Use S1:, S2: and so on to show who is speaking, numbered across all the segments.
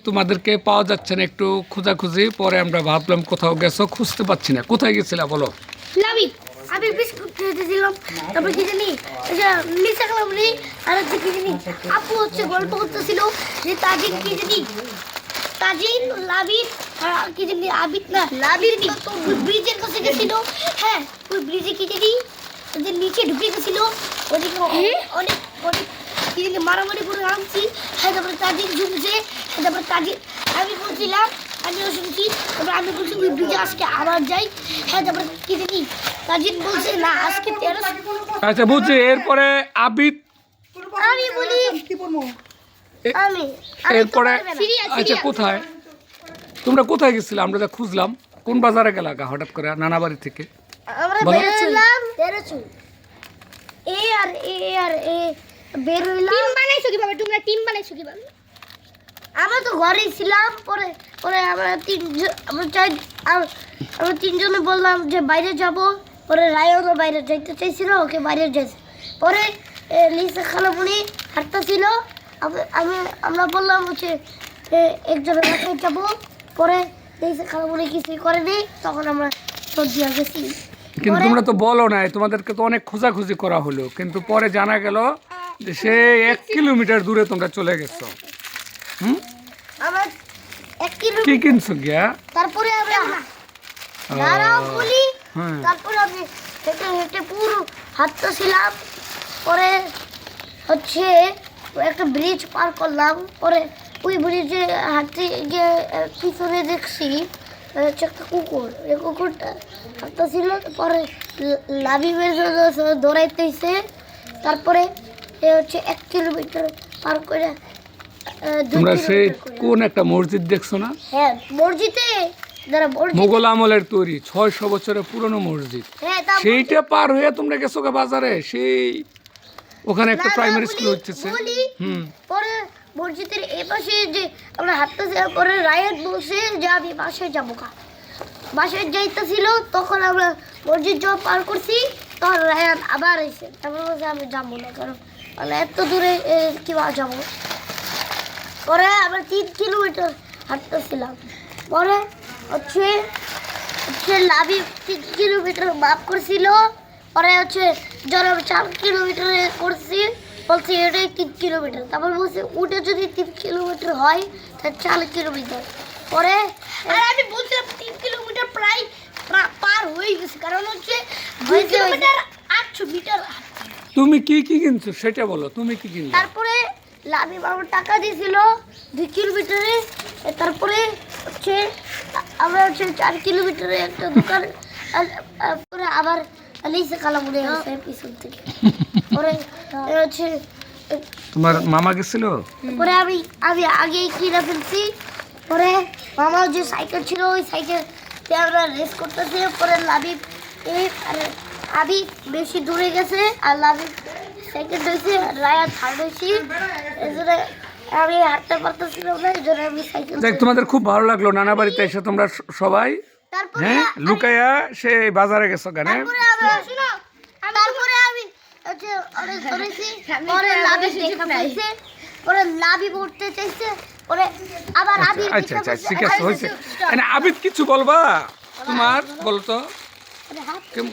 S1: তোমাদেরকে পাওয়া যাচ্ছে না, একটু খোঁজাখুঁজি, পরে আমরা ভাবলাম কোথাও গেছো, খুঁজতে পাচ্ছি না। কোথায় গেছিলা বলো?
S2: আমি বিস্কুট খেতেছিলাম, তারপর কি জানি লিসা কালামনি আর হচ্ছে কি জানি আপু হচ্ছে গল্প করতেছিল যে তাজিন কি জানি তাজিন লাবিদ কি জানি আবিদ না লাবিদ তো ব্রিজের কাছে গেছিল। হ্যাঁ, ওই ব্রিজে কি জানি যে নিচে ঢুকে গেছিল, ওদিকে অনেক অনেক কি জানি মারামারি করে নামছি। হ্যাঁ, তারপরে তাজিন ঝুঁকছে, তারপরে তাজিন আমি বলছিলাম, আমিও শুনছি, তারপরে আমি বলছি ওই ব্রিজে আজকে আবার যাই। হ্যাঁ, তারপরে কি জানি তাজিন বলছে না আজকে 13।
S1: আচ্ছা বুঝছি। এরপরে আবিদ,
S2: আমি বলি আমি
S1: এরপরে আচ্ছা কোথায় তোমরা কোথায় গেছিলে? আমরা যা খুঁজলাম, কোন বাজারে গেলা হঠাৎ করে নানাবাড়ি থেকে?
S2: আমরা
S1: বলো।
S2: বেরোলাম বেরোলাম। টিম বানাইছো কিভাবে? তোমরা টিম বানাইছো কিভাবে? আমরা তো ঘরেই ছিলাম। পরে পরে আমরা তিনজনে বললাম যে বাইরে যাব। পরে রায়নও বাইরে যাইতে চাইছিল, ওকে বাইরে যাইছে। পরে লিসা খালামুনি হাঁটতেছিল, আমরা বললাম হচ্ছে একজনের কাছে যাবো। পরে লিসা খালামুনি কিছুই করেনি, তখন আমরা সর্দি গেছি।
S1: কিন্তু তোমরা তো বলো নাই, তোমাদেরকে তো অনেক খোঁজাখুঁজি করা হলো, কিন্তু পরে জানা গেল যে সে 1 কিলোমিটার দূরে তোমরা চলে গেছো।
S2: আমার 1
S1: কি
S2: কিলোমিটার
S1: কিনছো গিয়া?
S2: তারপরে আমরা দাঁড়াও বলি।
S1: হ্যাঁ।
S2: তারপরে আমি হেঁটে হেঁটে পুরো হাঁটতেছিলাম। পরে হচ্ছে একটা ব্রিজ পার করলাম। পরে ওই ব্রিজে হাঁটতে গিয়ে পিছনে দেখছি হচ্ছে একটা কুকুর। এই কুকুরটা হাঁটতেছিল। পরে লাবিবের জন্য দৌড়াইতেছে। তারপরে এ হচ্ছে 1 কিলোমিটার পার করে
S1: তোমরা সেই কোন একটা মসজিদ দেখছো না?
S2: হ্যাঁ, মসজিদে যারা
S1: মোগল আমলের তৈরি 600 বছরের পুরনো মসজিদ,
S2: হ্যাঁ
S1: সেইটা পার হয়ে তোমরা গেছো বাজারে। সেই ওখানে একটা প্রাইমারি স্কুল হচ্ছে।
S2: পরে মসজিদের এই পাশে যে আমরা হাঁটতেছি, পরে রায়ত বলছে যে আমি বাসায় যাবো। বাসায় যাইতেছিল, তখন আমরা মসজিদ যাওয়া পার করছি, তখন রায়ান আবার এসে তারপর বলছে আমি যাবো না, কারণ মানে এত দূরে কিভাবে যাবো। পরে আমরা 3 কিলোমিটার হাঁটতেছিলাম। পরে হচ্ছে লাভি 3 কিলোমিটার মাপ করছিল। পরে হচ্ছে যখন আমি 4 কিলোমিটার করছি, বলছি এটাই 3 কিলোমিটার। তারপর বলছি উঠে যদি 3 কিলোমিটার হয় তাহলে 4 কিলোমিটার। পরে আমি বলছিলাম 3 কিলোমিটার প্রায় পার হয়ে গেছে, কারণ হচ্ছে 2 কিলোমিটার 800 মিটার।
S1: তুমি কি কি কিনছো সেটা বলো, তুমি কি কিনলে?
S2: তারপরে লাভি বাবা টাকা দিয়েছিল 2 কিলোমিটারে। তারপরে হচ্ছে আমরা হচ্ছে 4 কিলোমিটারে একটা দোকান। পরে আবার লিসা কালামুনি আসে পিছন থেকে। পরে হচ্ছে
S1: তোমার মামা গেছিল?
S2: পরে আমি আগে কিনে ফেলছি। পরে মামার যে সাইকেল ছিল, ওই সাইকেল আমরা রেস করতেছি। পরে লাবিব আবি বেশি দূরে গেছে, আর লাবিব সেকেন্ড হয়েছে, রায়া থার্ড হয়েছি। এই জন্য আমি হাঁটতে পারতেছিলাম না, এই জন্য আমি সাইকেল।
S1: দেখ, তোমাদের খুব ভালো লাগলো নানা বাড়িতে এসে তোমরা সবাই। হ্যাঁ, লুকাইয়া সে বাজারে গেছো কেন?
S2: তারপরে আমি হচ্ছে অনেক ধরেছি। পরে লাভি দেখা পাইছে, পরে লাভি উঠতে চাইছে। পরে আবার আবির
S1: আচ্ছা আচ্ছা ঠিক আছে, হয়েছে। আবিদ কিছু বলবা তোমার? বলো তো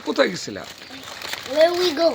S1: কোথায় গেছিলা?
S2: Where we go?